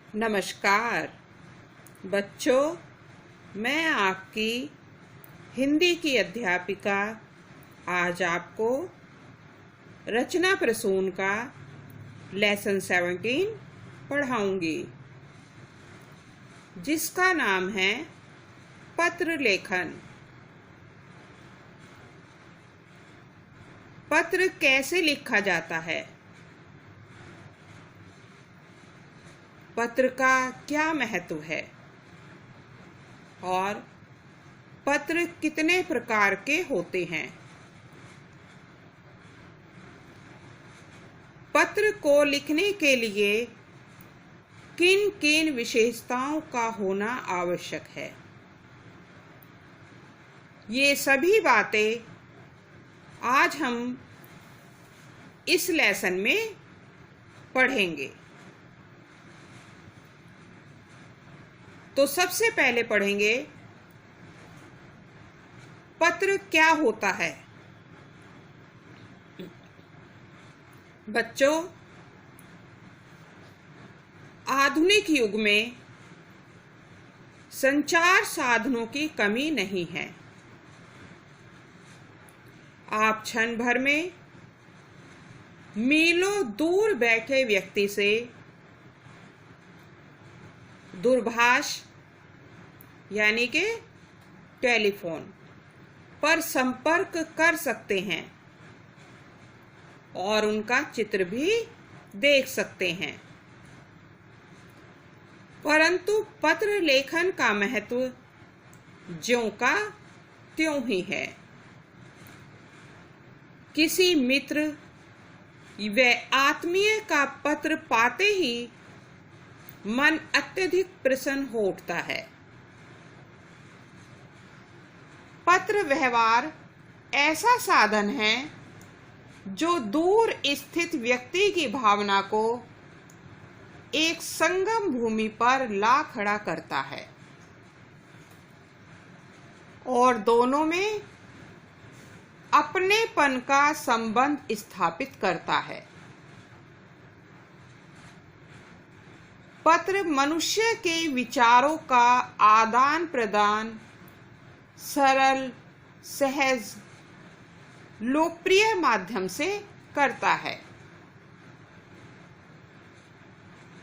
नमस्कार बच्चों, मैं आपकी हिंदी की अध्यापिका आज आपको रचना प्रसून का लेसन 17 पढ़ाऊंगी, जिसका नाम है पत्र लेखन। पत्र कैसे लिखा जाता है? पत्र का क्या महत्व है और पत्र कितने प्रकार के होते हैं? पत्र को लिखने के लिए किन किन विशेषताओं का होना आवश्यक है, ये सभी बातें आज हम इस लेसन में पढ़ेंगे। तो सबसे पहले पढ़ेंगे पत्र क्या होता है। बच्चों, आधुनिक युग में संचार साधनों की कमी नहीं है। आप क्षण भर में मीलों दूर बैठे व्यक्ति से दूरभाष यानी कि टेलीफोन पर संपर्क कर सकते हैं और उनका चित्र भी देख सकते हैं। परंतु पत्र लेखन का महत्व ज्यों का त्यों ही है। किसी मित्र व आत्मीय का पत्र पाते ही मन अत्यधिक प्रसन्न हो उठता है। पत्र व्यवहार ऐसा साधन है जो दूर स्थित व्यक्ति की भावना को एक संगम भूमि पर ला खड़ा करता है और दोनों में अपनेपन का संबंध स्थापित करता है। पत्र मनुष्य के विचारों का आदान प्रदान सरल, सहज, लोकप्रिय माध्यम से करता है।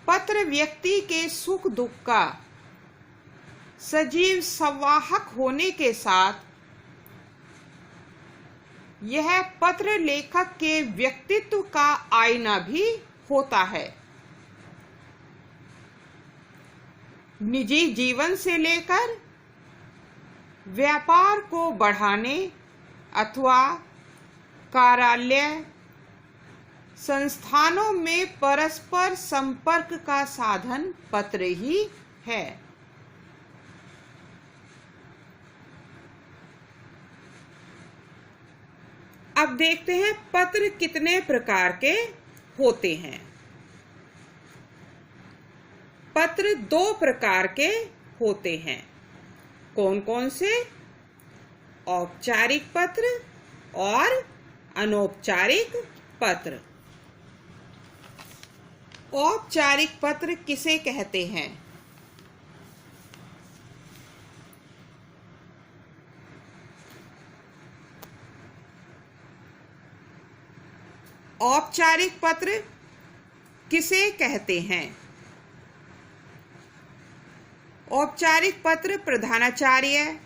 पत्र व्यक्ति के सुख दुख का सजीव संवाहक होने के साथ यह पत्र लेखक के व्यक्तित्व का आईना भी होता है। निजी जीवन से लेकर व्यापार को बढ़ाने अथवा कार्यालय संस्थानों में परस्पर संपर्क का साधन पत्र ही है। अब देखते हैं पत्र कितने प्रकार के होते हैं। पत्र 2 प्रकार के होते हैं। कौन कौन से? औपचारिक पत्र और अनौपचारिक पत्र। औपचारिक पत्र किसे कहते हैं? औपचारिक पत्र किसे कहते हैं? औपचारिक पत्र प्रधानाचार्य,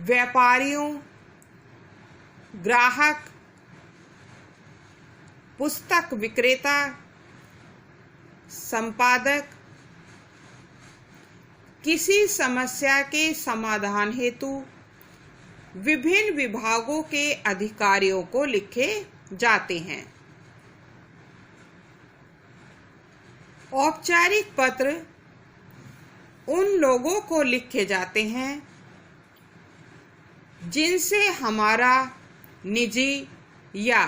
व्यापारियों, ग्राहक, पुस्तक विक्रेता, संपादक, किसी समस्या के समाधान हेतु विभिन्न विभागों के अधिकारियों को लिखे जाते हैं। औपचारिक पत्र उन लोगों को लिखे जाते हैं जिनसे हमारा निजी या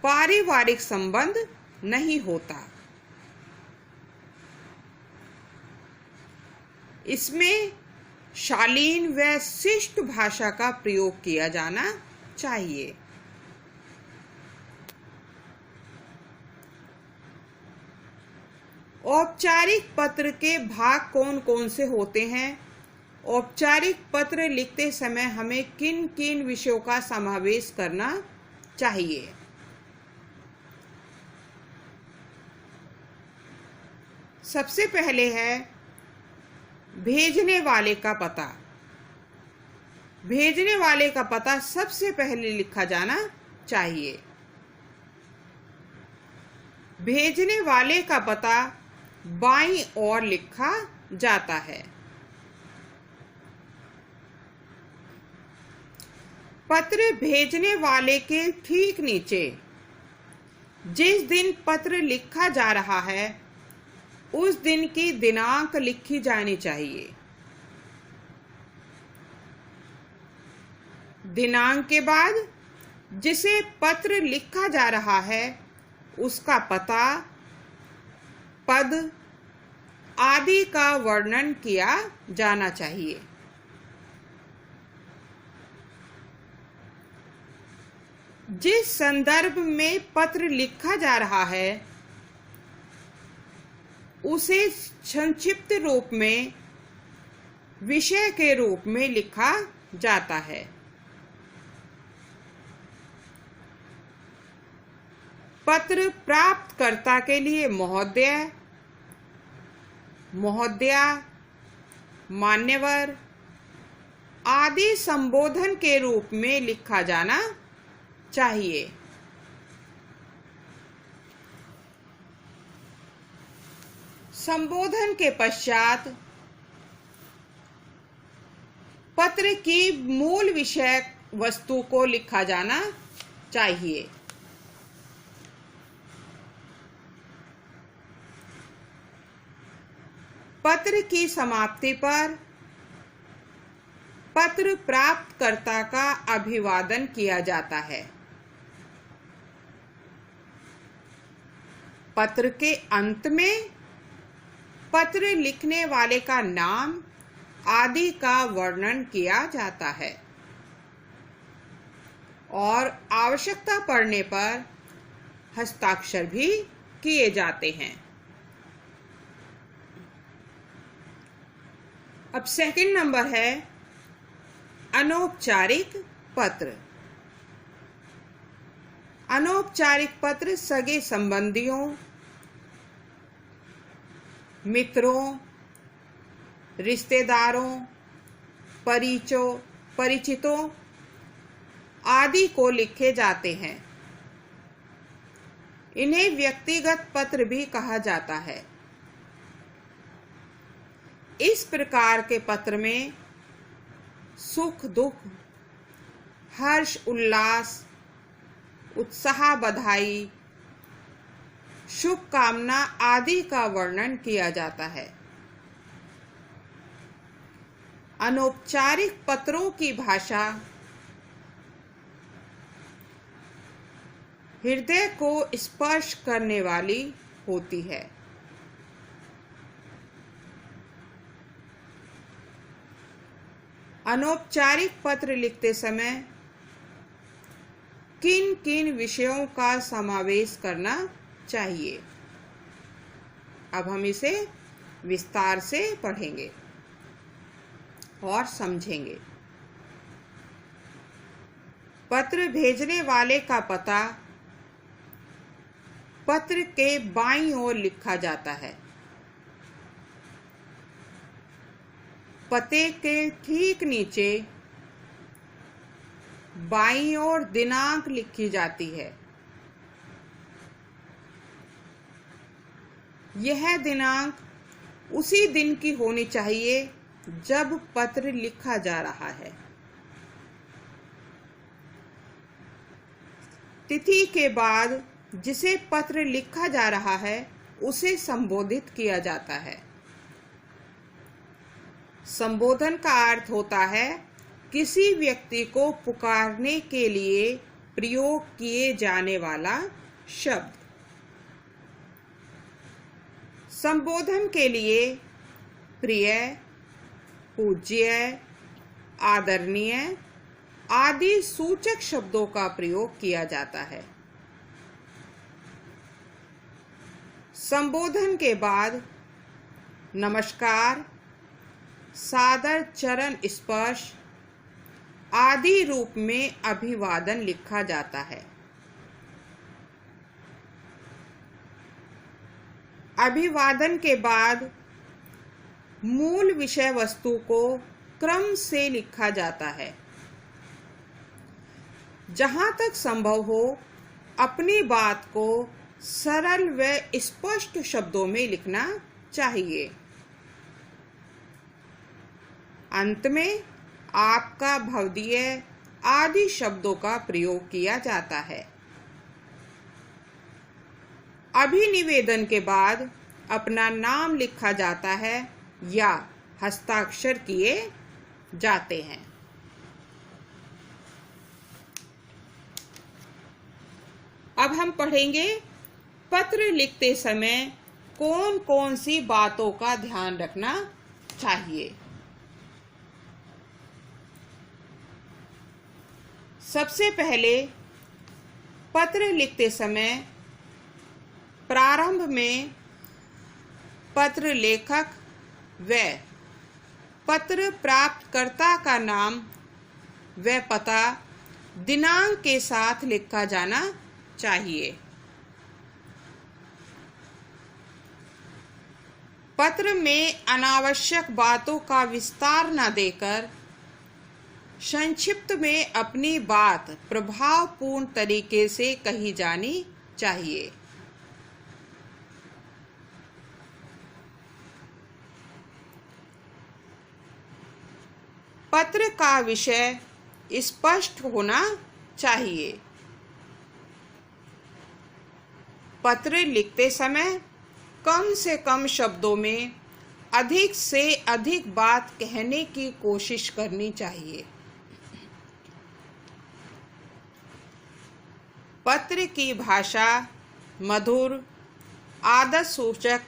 पारिवारिक संबंध नहीं होता। इसमें शालीन व शिष्ट भाषा का प्रयोग किया जाना चाहिए। औपचारिक पत्र के भाग कौन कौन से होते हैं? औपचारिक पत्र लिखते समय हमें किन किन विषयों का समावेश करना चाहिए? सबसे पहले है भेजने वाले का पता। भेजने वाले का पता सबसे पहले लिखा जाना चाहिए। भेजने वाले का पता बाईं ओर लिखा जाता है। पत्र भेजने वाले के ठीक नीचे जिस दिन पत्र लिखा जा रहा है उस दिन की दिनांक लिखी जानी चाहिए। दिनांक के बाद जिसे पत्र लिखा जा रहा है उसका पता, पद आदि का वर्णन किया जाना चाहिए। जिस संदर्भ में पत्र लिखा जा रहा है उसे संक्षिप्त रूप में विषय के रूप में लिखा जाता है। पत्र प्राप्तकर्ता के लिए महोदय, महोदया, मान्यवर आदि संबोधन के रूप में लिखा जाना चाहिए। संबोधन के पश्चात पत्र की मूल विषय वस्तु को लिखा जाना चाहिए। पत्र की समाप्ति पर पत्र प्राप्तकर्ता का अभिवादन किया जाता है। पत्र के अंत में पत्र लिखने वाले का नाम आदि का वर्णन किया जाता है और आवश्यकता पड़ने पर हस्ताक्षर भी किए जाते हैं। अब सेकंड नंबर है अनौपचारिक पत्र। अनौपचारिक पत्र सगे संबंधियों, मित्रों, रिश्तेदारों, परिचितों आदि को लिखे जाते हैं। इन्हें व्यक्तिगत पत्र भी कहा जाता है। इस प्रकार के पत्र में सुख दुख, हर्ष उल्लास, उत्साह बधाई, शुभकामना आदि का वर्णन किया जाता है। अनौपचारिक पत्रों की भाषा हृदय को स्पर्श करने वाली होती है। अनौपचारिक पत्र लिखते समय किन किन विषयों का समावेश करना चाहिए? अब हम इसे विस्तार से पढ़ेंगे और समझेंगे। पत्र भेजने वाले का पता पत्र के बाईं ओर लिखा जाता है। पते के ठीक नीचे बाईं ओर दिनांक लिखी जाती है। यह दिनांक उसी दिन की होनी चाहिए जब पत्र लिखा जा रहा है। तिथि के बाद जिसे पत्र लिखा जा रहा है उसे संबोधित किया जाता है। संबोधन का अर्थ होता है किसी व्यक्ति को पुकारने के लिए प्रयोग किए जाने वाला शब्द। संबोधन के लिए प्रिय, पूज्य, आदरणीय आदि सूचक शब्दों का प्रयोग किया जाता है। संबोधन के बाद नमस्कार, सादर चरण स्पर्श आदि रूप में अभिवादन लिखा जाता है। अभिवादन के बाद मूल विषय वस्तु को क्रम से लिखा जाता है। जहां तक संभव हो अपनी बात को सरल व स्पष्ट शब्दों में लिखना चाहिए। अंत में आपका, भवदीय आदि शब्दों का प्रयोग किया जाता है। अभिनिवेदन के बाद अपना नाम लिखा जाता है या हस्ताक्षर किए जाते हैं। अब हम पढ़ेंगे पत्र लिखते समय कौन कौन सी बातों का ध्यान रखना चाहिए। सबसे पहले पत्र लिखते समय प्रारंभ में पत्र लेखक व पत्र प्राप्तकर्ता का नाम व पता दिनांक के साथ लिखा जाना चाहिए। पत्र में अनावश्यक बातों का विस्तार न देकर संक्षिप्त में अपनी बात प्रभावपूर्ण तरीके से कही जानी चाहिए। पत्र का विषय स्पष्ट होना चाहिए। पत्र लिखते समय कम से कम शब्दों में अधिक से अधिक बात कहने की कोशिश करनी चाहिए। पत्र की भाषा मधुर, आदर्श सूचक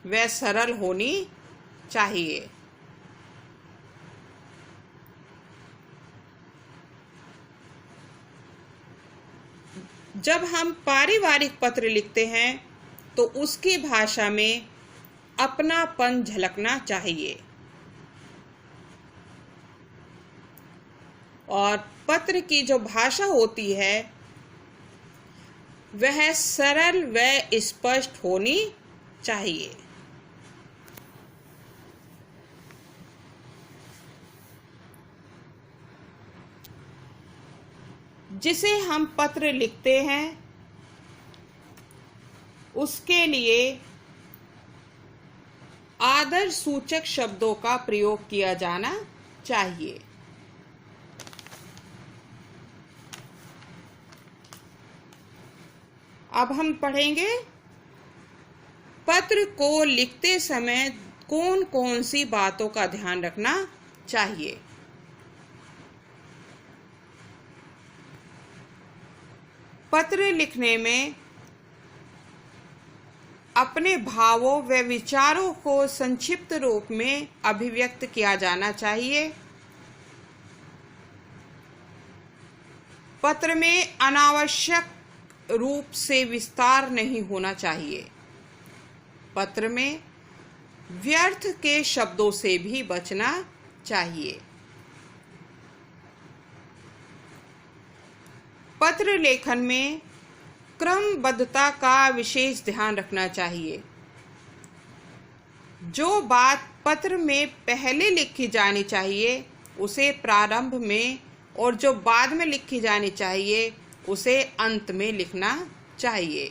व सरल होनी चाहिए। जब हम पारिवारिक पत्र लिखते हैं तो उसकी भाषा में अपनापन झलकना चाहिए और पत्र की जो भाषा होती है वह सरल व स्पष्ट होनी चाहिए। जिसे हम पत्र लिखते हैं उसके लिए आदर सूचक शब्दों का प्रयोग किया जाना चाहिए। अब हम पढ़ेंगे पत्र को लिखते समय कौन कौन सी बातों का ध्यान रखना चाहिए। पत्र लिखने में अपने भावों व विचारों को संक्षिप्त रूप में अभिव्यक्त किया जाना चाहिए। पत्र में अनावश्यक रूप से विस्तार नहीं होना चाहिए। पत्र में व्यर्थ के शब्दों से भी बचना चाहिए। पत्र लेखन में क्रमबद्धता का विशेष ध्यान रखना चाहिए। जो बात पत्र में पहले लिखी जानी चाहिए उसे प्रारंभ में और जो बाद में लिखी जानी चाहिए उसे अंत में लिखना चाहिए।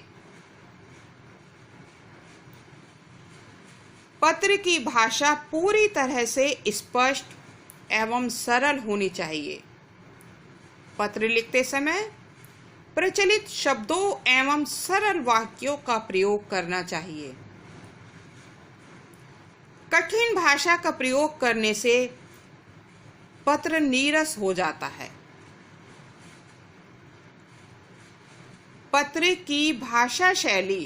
पत्र की भाषा पूरी तरह से स्पष्ट एवं सरल होनी चाहिए। पत्र लिखते समय प्रचलित शब्दों एवं सरल वाक्यों का प्रयोग करना चाहिए। कठिन भाषा का प्रयोग करने से पत्र नीरस हो जाता है। पत्र की भाषा शैली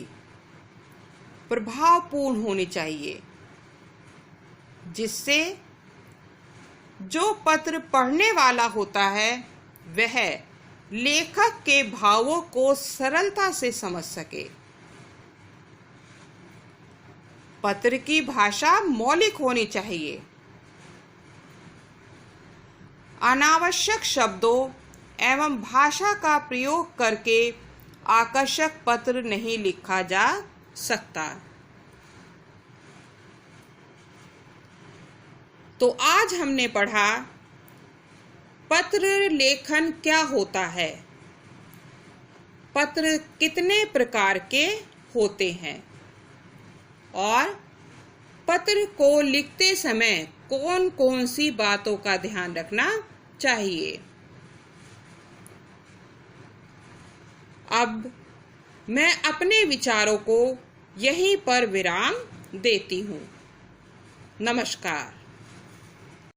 प्रभावपूर्ण होनी चाहिए जिससे जो पत्र पढ़ने वाला होता है वह लेखक के भावों को सरलता से समझ सके। पत्र की भाषा मौलिक होनी चाहिए। अनावश्यक शब्दों एवं भाषा का प्रयोग करके आकर्षक पत्र नहीं लिखा जा सकता। तो आज हमने पढ़ा पत्र लेखन क्या होता है, पत्र कितने प्रकार के होते हैं और पत्र को लिखते समय कौन कौन सी बातों का ध्यान रखना चाहिए। अब मैं अपने विचारों को यहीं पर विराम देती हूँ। नमस्कार।